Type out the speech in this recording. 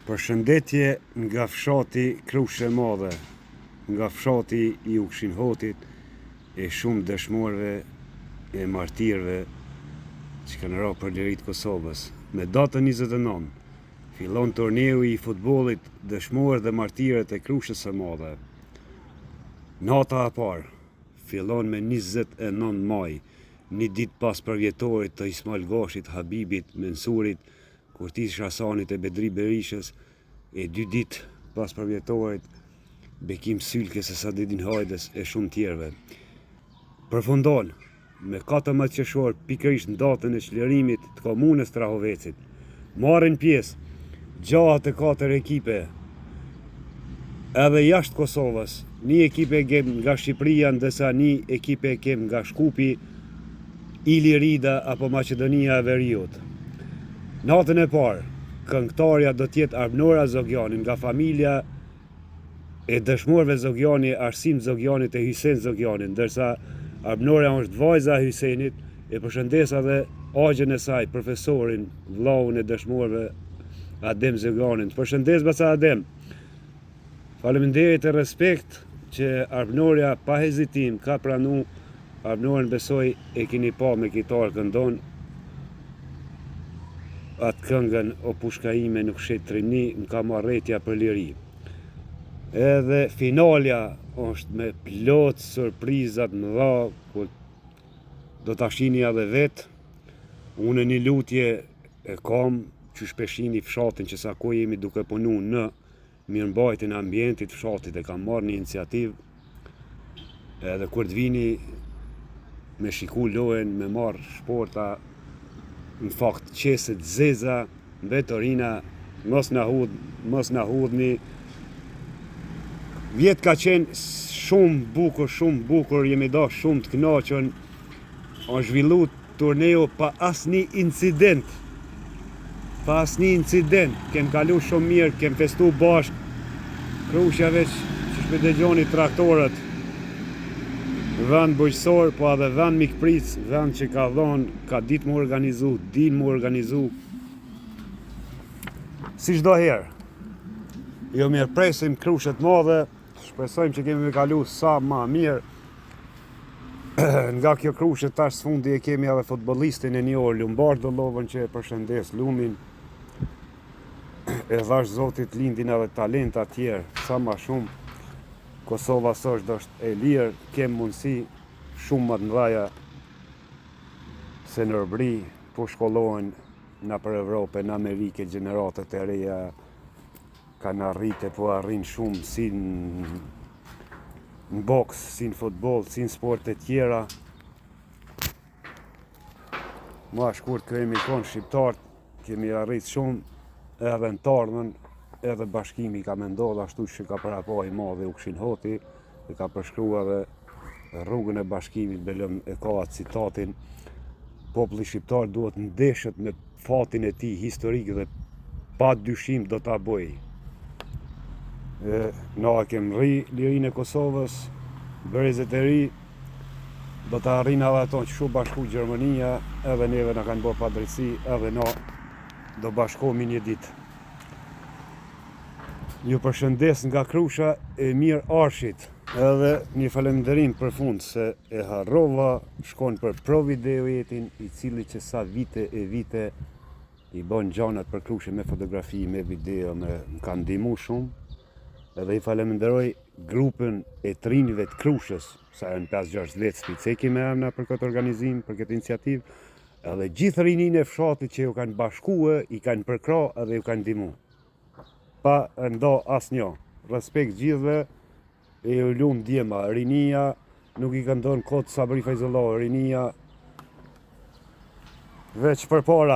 Përshëndetje nga fshati Krushe Madhe, nga fshati i Ukshinhotit e shumë dëshmorëve e martirëve që kanë ra për lirit Kosovës. Me datën 29 fillon torneu i futbollit dëshmorë dhe martirët e Krushës së Madhe. Nata e parë fillon me 29 maj, një ditë pas përvjetorit të Ismail Gashit, Habibit, Mensurit, Kurtis Hasanit e Bedri Berishës, e 2 ditë pas përvjetorit Bekim Sylkes e Sadedin Hajdes e shumë tjerëve. Përfundon me 14 qershor pikërisht në datën e çlirimit të komunës Trahovecit. Marrin pjesë 64 ekipe edhe jashtë Kosovës, një ekipe kem nga Shqipëria, ndërsa një ekipe kem nga Shkupi, Ilirida apo Maqedonia e Veriut. Natën e parë, këngëtarja do t'jetë Arbnora Zogjani nga familja e dëshmorëve Zogjani, Arsim Zogjanit e Hysen Zogjanit, ndërsa Arbnora është vajza e Hysenit. E përshëndes edhe agjen e saj, profesorin, vllaun e dëshmorëve, Adem Zogjanin. Përshëndes baca Adem. Faleminderit e respekt që Arbnora pa hezitim ka pranu. Arbnorën besoj e keni pa me kitar këndon atë këngën O pushka ime nuk shet trini, më ka marrëtja për liri. Edhe finalja është me plot surprizat mëdha, ku do ta shihni edhe vet. Unë një lutje e kam që shpeshini fshatin që sa ko jemi duke punu në mirëmbajtjen e ambientit fshatit, e kam marrë një iniciativë. Edhe kur të vini me shiku lojen, me marrë shporta, në fakt qeset zeza, mbetorina, mos na hudhni. Vjet ka qenë shumë bukur, jemi da shumë të kënaqur. Është zhvillu turneu pa asnjë incident. Kem kalu shumë mirë, kem festu bashkë. Krusha veç që shpe dëgjoni traktorët. Vend bujqësor, po edhe vend mikpritës, vend që ka dhonë, ka ditë më organizu, din më organizu. Si çdo herë, jo mirëpresim Krushet Madhe, shpresojmë që kemi me kalu sa ma mirë. Nga kjo Krushe tash sfundi e kemi edhe futbollistin e një orë, Lumbardo Lovën, që e përshëndes Lumin. E dhash Zotit lindin edhe talenta tjerë, sa ma shumë. Kosova është e lirë, kem mundësi shumë më të mëdha se nërbri, po shkollohen na për Evropë, në Amerike, gjeneratët e reja kanë arritë, po arrin shumë si në boks, si në futboll, si në sporte tjera. Ma shkurt kemi konë shqiptarët, kemi arritë shumë edhe në tarmën. Edhe bashkimi ka mendodh ashtu që ka parapa i madhe Ukshinhoti, e ka përshkrua dhe rrugën e bashkimit, belëm e ka atë citatin: populli shqiptar duhet ndeshet me fatin e tij historik dhe pa dyshim do ta bëj. Na kem rri lirinë e Kosovës, brezet e ri, do ta arrin edhe ato që shu bashku Gjermania, edhe neve na kanë bërë padrejtësi, edhe na do bashkohemi një ditë. Ju përshëndes nga Krusha e Mirë Arshit, edhe një falenderim për fund se e harrova, shkon për pro videojetin, i cili që sa vite e vite i bën gjanat për Krushe me fotografi, me video, më ka ndihmu shumë. Edhe i falenderoj grupën e trinjve të Krushës, sa janë 5-6 vjet spiceki me emna për këtë organizim, për këtë iniciativë, edhe gjithë rinin e fshatit që ju kanë bashkue, i kanë përkra edhe ju kanë ndihmu. Pa ndo asnjë. Respekt gjithëve, e ju lum djema, rinia, nuk i kanë dhënë kot Sabri Fajzullah, rinia veç përpara.